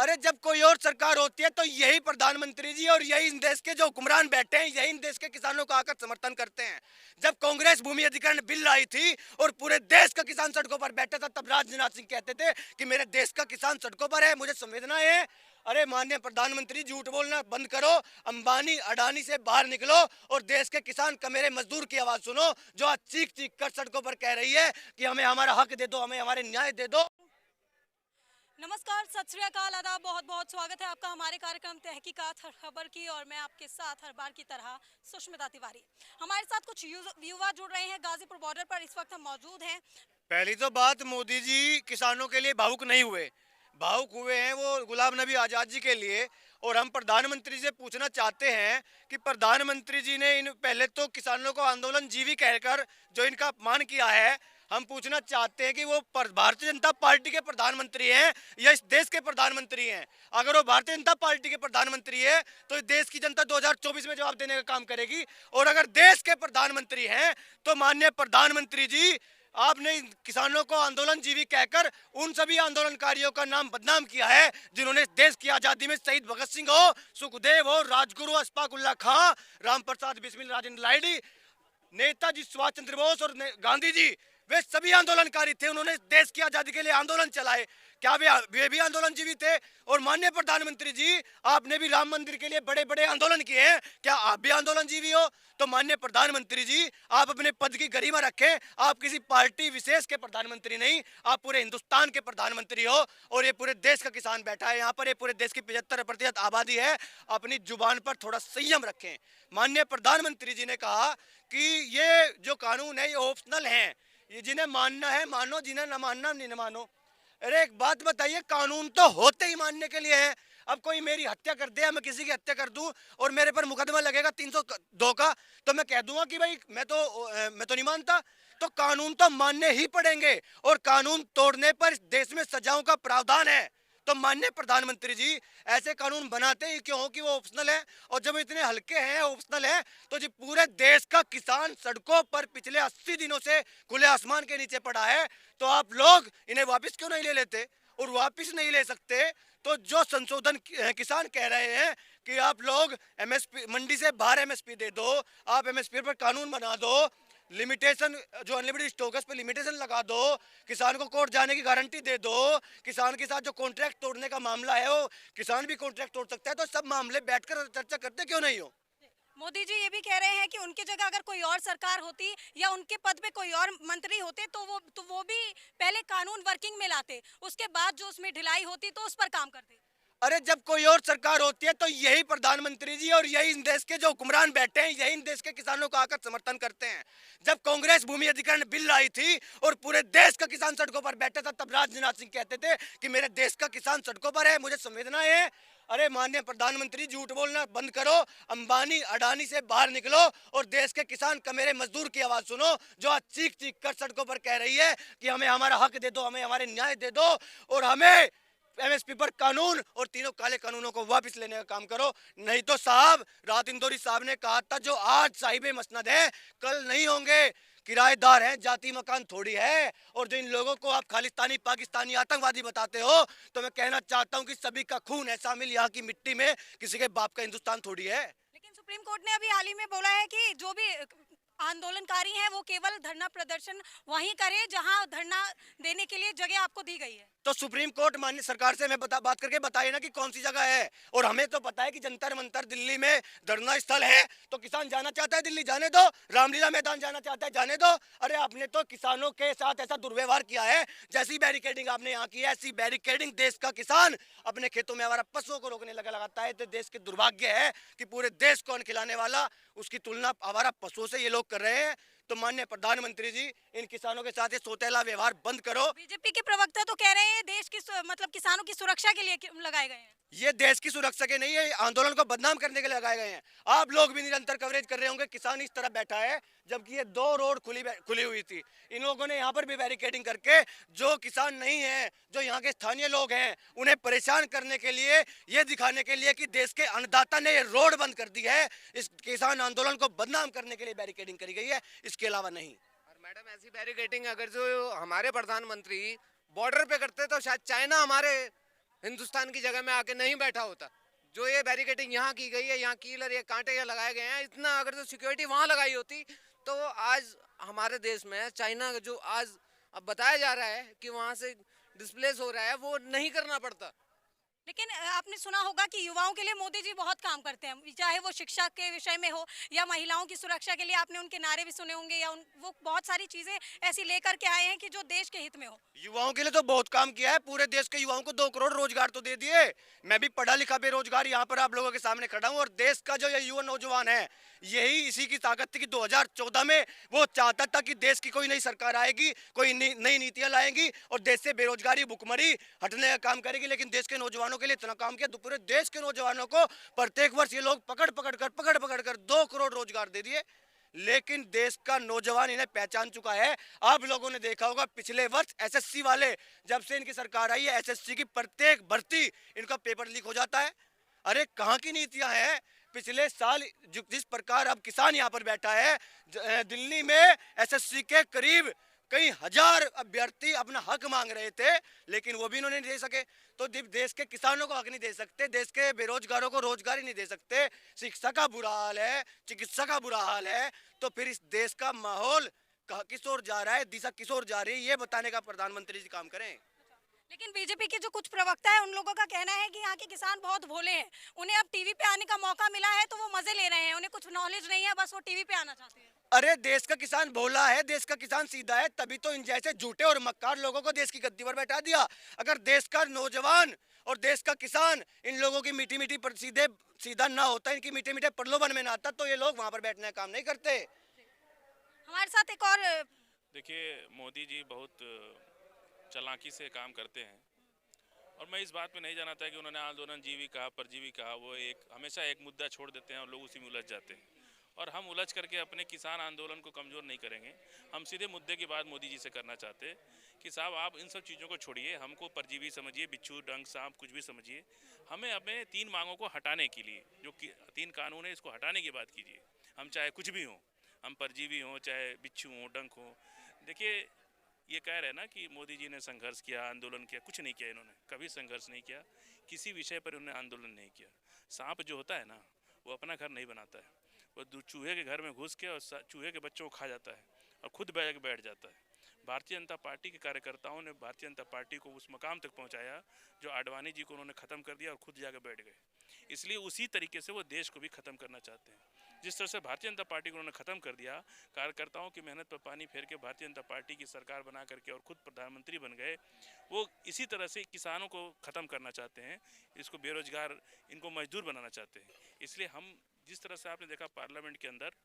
अरे जब कोई और सरकार होती है तो यही प्रधानमंत्री जी और यही इन देश के जो हुक्मरान बैठे हैं यही इन देश के किसानों का आकर समर्थन करते हैं। जब कांग्रेस भूमि अधिग्रहण बिल लाई थी और पूरे देश का किसान सड़कों पर बैठा था तब राजनाथ सिंह कहते थे कि मेरे देश का किसान सड़कों पर है, मुझे संवेदना है। अरे माननीय प्रधानमंत्री झूठ बोलना बंद करो, अंबानी अडानी से बाहर निकलो और देश के किसान का मेरे मजदूर की आवाज सुनो जो आज चीख चीख कर सड़कों पर कह रही है कि हमें हमारा हक दे दो, हमें हमारे न्याय दे दो। नमस्कार, सत श्री अकाल, आदाब, बहुत बहुत स्वागत है आपका हमारे कार्यक्रम तहकीकात हर खबर की। और मैं आपके साथ हर बार की तरह सुष्मिता तिवारी। हमारे साथ कुछ युवा जुड़ रहे हैं। गाजीपुर बॉर्डर पर इस वक्त हम मौजूद हैं। पहली तो बात, मोदी जी किसानों के लिए भावुक नहीं हुए, भावुक हुए हैं वो गुलाम नबी आजाद जी के लिए। और हम प्रधानमंत्री से पूछना चाहते हैं कि प्रधानमंत्री जी ने इन पहले तो किसानों को आंदोलन जीवी कहकर जो इनका अपमान किया है, हम पूछना चाहते हैं कि वो भारतीय जनता पार्टी के प्रधानमंत्री हैं या इस देश के प्रधानमंत्री हैं। अगर वो भारतीय जनता पार्टी के प्रधानमंत्री है तो इस देश की जनता 2024 में जवाब देने का काम करेगी। और अगर देश के प्रधानमंत्री हैं तो माननीय प्रधानमंत्री जी, आपने किसानों को आंदोलन जीवी कहकर उन सभी आंदोलनकारियों का नाम बदनाम किया है जिन्होंने देश की आजादी में शहीद भगत सिंह हो, सुखदेव हो, राजगुरु अशफाक उल्लाह खां, रामप्रसाद बिस्मिल, राजेंद्र लाहिड़ी, नेताजी सुभाष चंद्र बोस और गांधी जी, वे सभी आंदोलनकारी थे। उन्होंने देश की आजादी के लिए आंदोलन चलाए। क्या वे भी आंदोलन जीवी थे? और माननीय प्रधानमंत्री जी, आपने भी राम मंदिर के लिए बड़े बड़े आंदोलन किए हैं, क्या आप भी आंदोलन जीवी हो? तो माननीय प्रधानमंत्री जी, आप अपने पद की गरिमा रखें। आप किसी पार्टी विशेष के प्रधानमंत्री नहीं, आप पूरे हिंदुस्तान के प्रधानमंत्री हो। और ये पूरे देश का किसान बैठा है यहाँ पर, ये पूरे देश की 75% आबादी है। अपनी जुबान पर थोड़ा संयम रखें। माननीय प्रधानमंत्री जी ने कहा कि ये जो कानून है ये ऑप्शनल है, ये जिन्हें मानना है मानो, जिन्हें न मानना नहीं मानो। अरे एक बात बताइए, कानून तो होते ही मानने के लिए है। अब कोई मेरी हत्या कर दे, मैं किसी की हत्या कर दूं और मेरे पर मुकदमा लगेगा 302 का, तो मैं कह दूंगा कि भाई मैं तो नहीं मानता। तो कानून तो मानने ही पड़ेंगे और कानून तोड़ने पर इस देश में सजाओं का प्रावधान है। तो माननीय प्रधानमंत्री जी, ऐसे कानून बनाते ही क्यों कि वो ऑप्शनल है? और जब इतने हल्के हैं, ऑप्शनल है, तो जी पूरे देश का किसान सड़कों पर पिछले 80 दिनों से खुले आसमान के नीचे पड़ा है, तो आप लोग इन्हें वापस क्यों नहीं ले लेते? और वापस नहीं ले सकते तो जो संशोधन किसान कह रहे हैं कि आप लोग एमएसपी, मंडी से बाहर एमएसपी दे दो, आप एमएसपी पर कानून बना दो, लिमिटेशन जो अनलिमिटेड स्टॉक्स पे लिमिटेशन लगा दो, किसान को कोर्ट जाने की गारंटी दे दो। किसान के साथ जो कॉन्ट्रैक्ट तोड़ने का मामला है वो किसान भी कॉन्ट्रैक्ट तोड़ सकता है। तो सब मामले बैठकर चर्चा करते क्यों नहीं हो? मोदी जी ये भी कह रहे हैं कि उनकी जगह अगर कोई और सरकार होती या उनके पद पे कोई और मंत्री होते तो वो भी पहले कानून वर्किंग में लाते, उसके बाद जो उसमें ढिलाई होती तो उस पर काम करते। अरे जब कोई और सरकार होती है तो यही प्रधानमंत्री जी और यही इन देश के जो हुक्मरान बैठे हैं यही इन देश के किसानों का आकर समर्थन करते हैं। जब कांग्रेस भूमि अधिग्रहण बिल आई थी और पूरे देश का किसान सड़कों पर बैठा था तब राजनाथ सिंह कहते थे कि मेरे देश का किसान सड़कों पर है, मुझे संवेदना है। अरे माननीय प्रधानमंत्री, झूठ बोलना बंद करो, अंबानी अडानी से बाहर निकलो और देश के किसान का मेरे मजदूर की आवाज सुनो जो आज चीख चीख कर सड़कों पर कह रही है कि हमें हमारा हक दे दो, हमें हमारे न्याय दे दो और हमें एमएसपी पर कानून और तीनों काले कानूनों को वापस लेने का काम करो। नहीं तो साहब, रात इंदौरी साहब ने कहा था जो आज साहिब मसनद है कल नहीं होंगे, किराएदार हैं, जाति मकान थोड़ी है। और जो इन लोगों को आप खालिस्तानी पाकिस्तानी आतंकवादी बताते हो, तो मैं कहना चाहता हूं कि सभी का खून है शामिल यहाँ की मिट्टी में, किसी के बाप का हिंदुस्तान थोड़ी है। लेकिन सुप्रीम कोर्ट ने अभी हाल ही में बोला है कि जो भी आंदोलनकारी हैं वो केवल धरना प्रदर्शन वहीं करे जहां धरना देने के लिए जगह आपको दी गई है। तो सुप्रीम कोर्ट माननीय सरकार से मैं बात करके बताइए ना कि कौन सी जगह है। और हमें तो पता है कि जंतर मंतर दिल्ली में धरना स्थल है, तो किसान जाना चाहता है दिल्ली, जाने दो। रामलीला मैदान जाना चाहता है, जाने दो। अरे आपने तो किसानों के साथ ऐसा दुर्व्यवहार किया है, जैसी बैरिकेडिंग आपने यहाँ की है ऐसी बैरिकेडिंग देश का किसान अपने खेतों में हमारा पशुओं को रोकने लगाता है। तो देश के दुर्भाग्य है कि पूरे देश को अन्न खिलाने वाला उसकी तुलना हमारा पशुओं से ये लोग कर रहे हैं। तो माननीय प्रधानमंत्री जी, इन किसानों के साथ ये सौतेला व्यवहार बंद करो। बीजेपी के प्रवक्ता तो कह रहे हैं देश की मतलब किसानों की सुरक्षा के लिए लगाए गए हैं। ये देश की सुरक्षा के नहीं है, आंदोलन को बदनाम करने के लिए लगाए गए हैं। आप लोग भी निरंतर कवरेज कर रहे होंगे, किसान इस तरह बैठा है जबकि ये 2 रोड खुली हुई थी। इन लोगों ने यहाँ पर भी बैरिकेडिंग करके जो किसान नहीं है, जो यहाँ के स्थानीय लोग हैं, उन्हें परेशान करने के लिए, ये दिखाने के लिए कि देश के अन्नदाता ने ये रोड बंद कर दी है, इस किसान आंदोलन को बदनाम करने के लिए बैरिकेडिंग करी गई है, इसके अलावा नहीं। और मैडम, ऐसी बैरिकेडिंग अगर जो हमारे प्रधानमंत्री बॉर्डर पे करते तो शायद चाइना हमारे हिंदुस्तान की जगह में आके नहीं बैठा होता। जो ये बैरिकेडिंग यहाँ की गई है, यहाँ कीलर ये कांटे ये लगाए गए हैं, इतना अगर तो सिक्योरिटी वहाँ लगाई होती तो आज हमारे देश में चाइना जो आज अब बताया जा रहा है कि वहाँ से डिस्प्लेस हो रहा है, वो नहीं करना पड़ता। लेकिन आपने सुना होगा कि युवाओं के लिए मोदी जी बहुत काम करते हैं, चाहे वो शिक्षा के विषय में हो या महिलाओं की सुरक्षा के लिए आपने उनके नारे भी सुने होंगे, या वो बहुत सारी चीजें ऐसी लेकर के आए हैं कि जो देश के हित में हो। युवाओं के लिए तो बहुत काम किया है, पूरे देश के युवाओं को 2 करोड़ रोजगार तो दे दिए। मैं भी पढ़ा लिखा बेरोजगार यहाँ पर आप लोगों के सामने खड़ा हूँ, और देश का जो ये युवा नौजवान है, यही इसी की ताकत थी कि 2014 में वो चाहता था कि देश की कोई नई सरकार आएगी, कोई नई नीतियां लाएंगी और देश से बेरोजगारी भुखमरी हटने का काम करेगी। लेकिन देश के नौजवानों के लिए इतना काम किया, तो पूरे देश के नौजवानों को प्रत्येक वर्ष ये लोग पकड़ पकड़ कर 2 करोड़ रोजगार दे दिए। लेकिन देश का नौजवान इन्हें पहचान चुका है। आप लोगों ने देखा होगा पिछले वर्ष एसएससी वाले, जब से इनकी सरकार आई है, एसएससी की प्रत्येक भर्ती इनका पेपर लीक हो जाता है। अरे कहाँ की नीतियां हैं? पिछले साल जिस प्रकार अब किसान यहाँ पर बैठा है, दिल्ली में एसएससी के करीब कई हजार अभ्यर्थी अपना हक मांग रहे थे, लेकिन वो भी इन्होंने नहीं दे सके। तो देश के किसानों को हक नहीं दे सकते, देश के बेरोजगारों को रोजगार ही नहीं दे सकते, शिक्षा का बुरा हाल है, चिकित्सा का बुरा हाल है, तो फिर इस देश का माहौल किस ओर जा रहा है, दिशा किस ओर जा रही है, ये बताने का प्रधानमंत्री जी काम करें। लेकिन बीजेपी के जो कुछ प्रवक्ता है, उन लोगों का कहना है कि यहाँ के किसान बहुत भोले हैं, उन्हें अब टीवी पे आने का मौका मिला है तो वो मजे ले रहे हैं, उन्हें कुछ नॉलेज नहीं है, बस वो टीवी पे आना चाहते हैं। अरे देश का किसान भोला है, देश का किसान सीधा है, तभी तो इन जैसे झूठे और मक्कार लोगों को देश की गद्दी पर बैठा दिया। अगर देश का नौजवान और देश का किसान इन लोगों की मीठी मीठी पर सीधा ना होता, इनकी मीठे मीठे प्रलोभन में ना आता, तो ये लोग वहां पर बैठने का काम नहीं करते। हमारे साथ एक और देखिए, मोदी जी बहुत चालाकी से काम करते हैं, और मैं इस बात में नहीं जानता कि उन्होंने आंदोलन जीवी कहा, परजीवी कहा, वो हमेशा एक मुद्दा छोड़ देते हैं और लोग उसी में उलझ जाते हैं। और हम उलझ करके अपने किसान आंदोलन को कमज़ोर नहीं करेंगे। हम सीधे मुद्दे की बात मोदी जी से करना चाहते हैं कि साहब आप इन सब चीज़ों को छोड़िए, हमको परजीवी समझिए, बिच्छू डंक सांप कुछ भी समझिए, हमें अपने 3 मांगों को हटाने के लिए, जो 3 कानून है, इसको हटाने की बात कीजिए। हम चाहे कुछ भी हों, हम परजीवी हों, चाहे बिच्छू हों, डंक हों। देखिए, ये कह रहे हैं ना कि मोदी जी ने संघर्ष किया, आंदोलन किया, कुछ नहीं किया। इन्होंने कभी संघर्ष नहीं किया, किसी विषय पर उन्होंने आंदोलन नहीं किया। सांप जो होता है ना, वो अपना घर नहीं बनाता है, वो चूहे के घर में घुस के और चूहे के बच्चों को खा जाता है और खुद बैठ जाता है। भारतीय जनता पार्टी के कार्यकर्ताओं ने भारतीय जनता पार्टी को उस मकाम तक पहुंचाया जो आडवाणी जी को उन्होंने ख़त्म कर दिया और खुद जाकर बैठ गए। इसलिए उसी तरीके से वो देश को भी ख़त्म करना चाहते हैं। जिस तरह से भारतीय जनता पार्टी को उन्होंने ख़त्म कर दिया, कार्यकर्ताओं की मेहनत पर पानी फेर के भारतीय जनता पार्टी की सरकार बना करके और खुद प्रधानमंत्री बन गए, वो इसी तरह से किसानों को ख़त्म करना चाहते हैं, इसको बेरोजगार, इनको मजदूर बनाना चाहते हैं। इसलिए हम जिस तरह से आपने देखा पार्लियामेंट के अंदर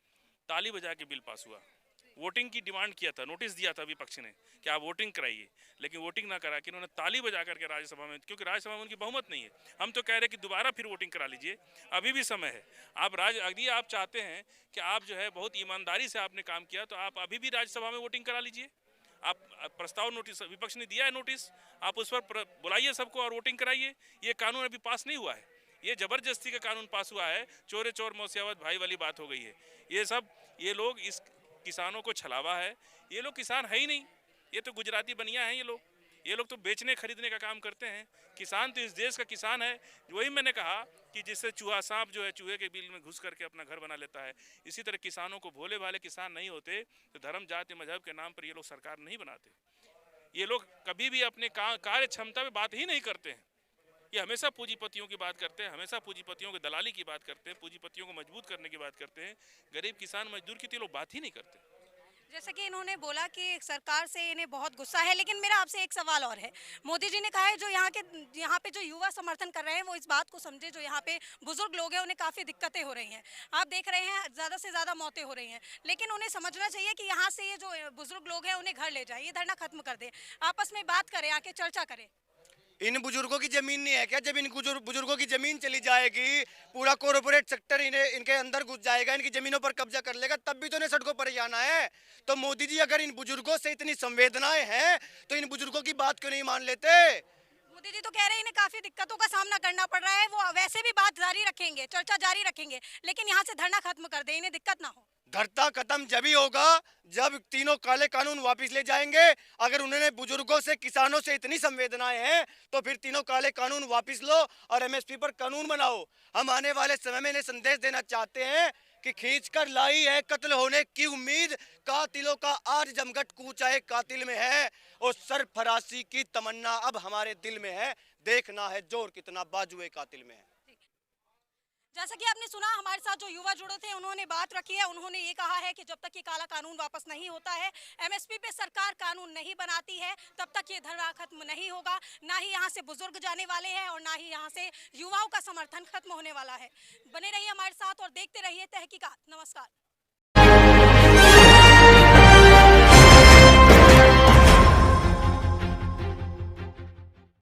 ताली बजा के बिल पास हुआ, वोटिंग की डिमांड किया था, नोटिस दिया था विपक्ष ने कि आप वोटिंग कराइए, लेकिन वोटिंग ना करा के उन्होंने ताली बजा करके राज्यसभा में, क्योंकि राज्यसभा में उनकी बहुमत नहीं है। हम तो कह रहे हैं कि दोबारा फिर वोटिंग करा लीजिए, अभी भी समय है। यदि आप चाहते हैं कि आप जो है बहुत ईमानदारी से आपने काम किया, तो आप अभी भी राज्यसभा में वोटिंग करा लीजिए। आप प्रस्ताव नोटिस, विपक्ष ने दिया है नोटिस, आप उस पर बुलाइए सबको और वोटिंग कराइए। ये कानून अभी पास नहीं हुआ है, ये जबरदस्ती का कानून पास हुआ है, चोरे चोर मौसियावत भाई वाली बात हो गई है। ये लोग इस किसानों को छलावा है, ये लोग किसान है ही नहीं, ये तो गुजराती बनिया हैं। ये लोग तो बेचने खरीदने का काम करते हैं। किसान तो इस देश का किसान है। वही मैंने कहा कि जिससे चूहा सांप जो है चूहे के बिल में घुस करके अपना घर बना लेता है, इसी तरह किसानों को, भोले भाले किसान नहीं होते तो धर्म जाति मजहब के नाम पर ये लोग सरकार नहीं बनाते। ये लोग कभी भी अपने कार्य क्षमता पे बात ही नहीं करते हैं। ये हमेशा पूंजीपतियों की बात करते हैं, हमेशा पूंजीपतियों की दलाली की बात करते हैं, पूंजीपतियों को मजबूत करने की बात करते हैं। गरीब किसान मजदूर की तो लोग बात ही नहीं करते। जैसे कि इन्होंने बोला कि सरकार से इन्हें बहुत गुस्सा है, लेकिन मेरा आपसे एक सवाल और है। मोदी जी ने कहा है जो यहाँ पे जो युवा समर्थन कर रहे हैं वो इस बात को समझे, जो यहाँ पे बुजुर्ग लोग हैं उन्हें काफ़ी दिक्कतें हो रही हैं। आप देख रहे हैं ज़्यादा से ज़्यादा मौतें हो रही हैं, लेकिन उन्हें समझना चाहिए कि यहाँ से ये जो बुजुर्ग लोग हैं उन्हें घर ले जाए, ये धरना खत्म कर दे, आपस में बात करें, आके चर्चा करें। इन बुजुर्गों की जमीन नहीं है क्या? जब इन बुजुर्गों की जमीन चली जाएगी, पूरा कॉर्पोरेट सेक्टर इनके अंदर घुस जाएगा, इनकी जमीनों पर कब्जा कर लेगा, तब भी तो इन्हें सड़कों पर ही आना है। तो मोदी जी अगर इन बुजुर्गों से इतनी संवेदनाएं हैं तो इन बुजुर्गों की बात क्यों नहीं मान लेते? मोदी जी तो कह रहे हैं इन्हें काफी दिक्कतों का सामना करना पड़ रहा है, वो वैसे भी बात जारी रखेंगे, चर्चा जारी रखेंगे, लेकिन यहाँ से धरना खत्म कर दे, इन्हें दिक्कत ना हो। धरता खत्म जब ही होगा जब तीनों काले कानून वापस ले जाएंगे, अगर उन्होंने बुजुर्गों से, किसानों से इतनी संवेदनाएं हैं तो फिर तीनों काले कानून वापस लो और एमएसपी पर कानून बनाओ। हम आने वाले समय में इन्हें संदेश देना चाहते हैं कि खींचकर लाई है कत्ल होने की उम्मीद, कातिलों का आज जमघट कूचा एक कातिल में है और सरफराजी की तमन्ना अब हमारे दिल में है। देखना है जोर कितना बाजुए कातिल में है। जैसा कि आपने सुना, हमारे साथ जो युवा जुड़े थे उन्होंने बात रखी है। उन्होंने ये कहा है कि जब तक ये काला कानून वापस नहीं होता है, एमएसपी पे सरकार कानून नहीं बनाती है, तब तक ये धरना खत्म नहीं होगा। ना ही यहाँ से बुजुर्ग जाने वाले हैं और ना ही यहाँ से युवाओं का समर्थन खत्म होने वाला है। बने रहिए हमारे साथ और देखते रहिए तहकीकात। नमस्कार।